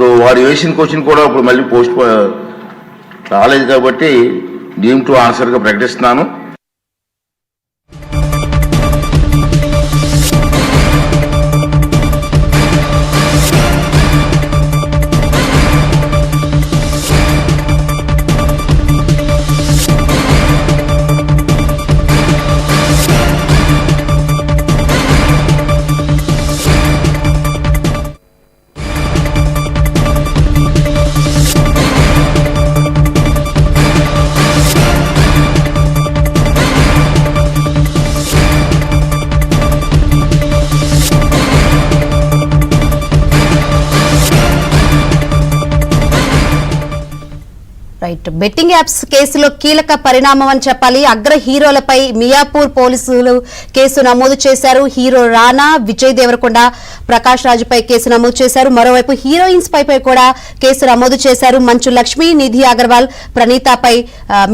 So వాడు వేసిన question కూడా ఇప్పుడు మళ్ళీ పోస్ట్ రాలేదు కాబట్టి డీమ్ టు ఆన్సర్గా ప్రకటిస్తున్నాను. రైట్, బెట్టింగ్ యాప్స్ కేసులో కీలక పరిణామం అని చెప్పాలి. అగ్ర హీరోలపై మియాపూర్ పోలీసులు కేసు నమోదు చేశారు. హీరో రానా, విజయ్ దేవరకొండ, ప్రకాష్ రాజుపై కేసు నమోదు చేశారు. మరోవైపు హీరోయిన్స్ పై కూడా కేసు నమోదు చేశారు. మంచు లక్ష్మి, నిధి అగర్వాల్, ప్రణీతపై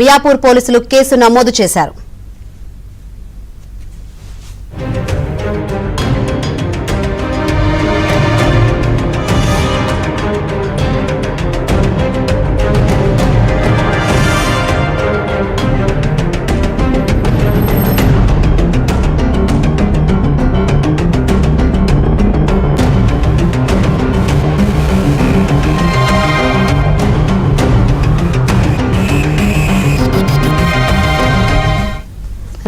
మియాపూర్ పోలీసులు కేసు నమోదు చేశారు.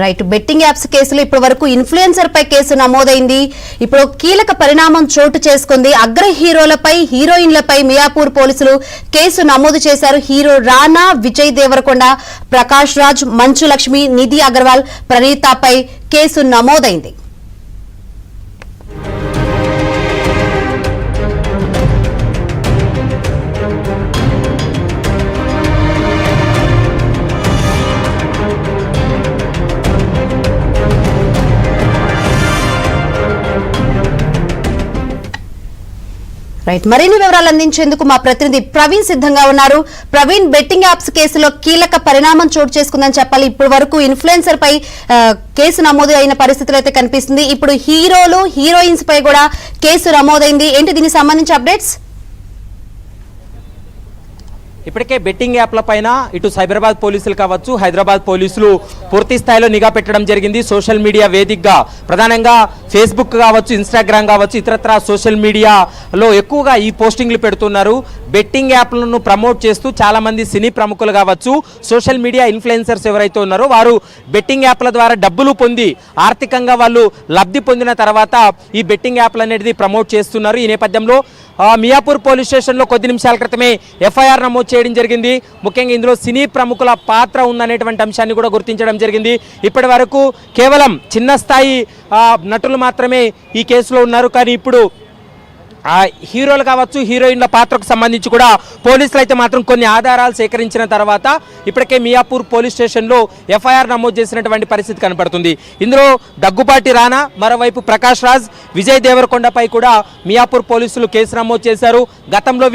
రైట్, బెట్టింగ్ యాప్స్ కేసులో ఇప్పటి వరకు ఇన్ఫ్లుయెన్సర్ పై కేసు నమోదైంది. ఇప్పుడు కీలక పరిణామం చోటు చేసుకుంది. అగ్ర హీరోలపై, హీరోయిన్లపై మియాపూర్ పోలీసులు కేసు నమోదు చేశారు. హీరో రానా, విజయ్ దేవరకొండ, ప్రకాష్ రాజ్, మంచు లక్ష్మి, నిధి అగర్వాల్, ప్రణీతపై కేసు నమోదైంది. రైట్, మరిన్ని వివరాలు అందించేందుకు మా ప్రతినిధి ప్రవీణ్ సిద్ధంగా ఉన్నారు. ప్రవీణ్, బెట్టింగ్ యాప్స్ కేసులో కీలక పరిణామం చోటు చేసుకుందని చెప్పాలి. ఇప్పటి వరకు ఇన్ఫ్లుయెన్సర్ పై కేసు నమోదు అయిన పరిస్థితులు అయితే కనిపిస్తుంది. ఇప్పుడు హీరోలు, హీరోయిన్స్ పై కూడా కేసు నమోదైంది. ఏంటి దీనికి సంబంధించి అప్డేట్స్? ఇప్పటికే బెట్టింగ్ యాప్ల పైన ఇటు సైబరాబాద్ పోలీసులు కావచ్చు, హైదరాబాద్ పోలీసులు పూర్తి స్థాయిలో నిఘా పెట్టడం జరిగింది. సోషల్ మీడియా వేదికగా ప్రధానంగా ఫేస్బుక్ కావచ్చు, ఇన్స్టాగ్రామ్ కావచ్చు, ఇతరత్ర సోషల్ మీడియాలో ఎక్కువగా ఈ పోస్టింగ్లు పెడుతున్నారు. బెట్టింగ్ యాప్లను ప్రమోట్ చేస్తూ చాలామంది సినీ ప్రముఖులు కావచ్చు, సోషల్ మీడియా ఇన్ఫ్లుయెన్సర్స్ ఎవరైతే ఉన్నారో వారు బెట్టింగ్ యాప్ల ద్వారా డబ్బులు పొంది ఆర్థికంగా వాళ్ళు లబ్ధి పొందిన తర్వాత ఈ బెట్టింగ్ యాప్లు అనేది ప్రమోట్ చేస్తున్నారు. ఈ నేపథ్యంలో మియాపూర్ పోలీస్ స్టేషన్లో కొద్ది నిమిషాల క్రితమే ఎఫ్ఐఆర్ నమోదు చేయడం జరిగింది. ముఖ్యంగా ఇందులో సినీ ప్రముఖుల పాత్ర ఉందనేటువంటి అంశాన్ని కూడా గుర్తించడం జరిగింది. ఇప్పటి వరకు కేవలం చిన్న స్థాయి నటులు మాత్రమే ఈ కేసులో ఉన్నారు. కానీ ఇప్పుడు హీరోలు కావచ్చు, హీరోయిన్ల పాత్రకు సంబంధించి కూడా పోలీసులు అయితే మాత్రం కొన్ని ఆధారాలు సేకరించిన తర్వాత ఇప్పటికే మియాపూర్ పోలీస్ స్టేషన్లో ఎఫ్ఐఆర్ నమోదు చేసినటువంటి పరిస్థితి కనపడుతుంది. ఇందులో దగ్గుబాటి రానా, మరోవైపు ప్రకాష్ రాజ్, విజయ్ దేవరకొండపై కూడా మియాపూర్ పోలీసులు కేసు నమోదు చేశారు. గతంలో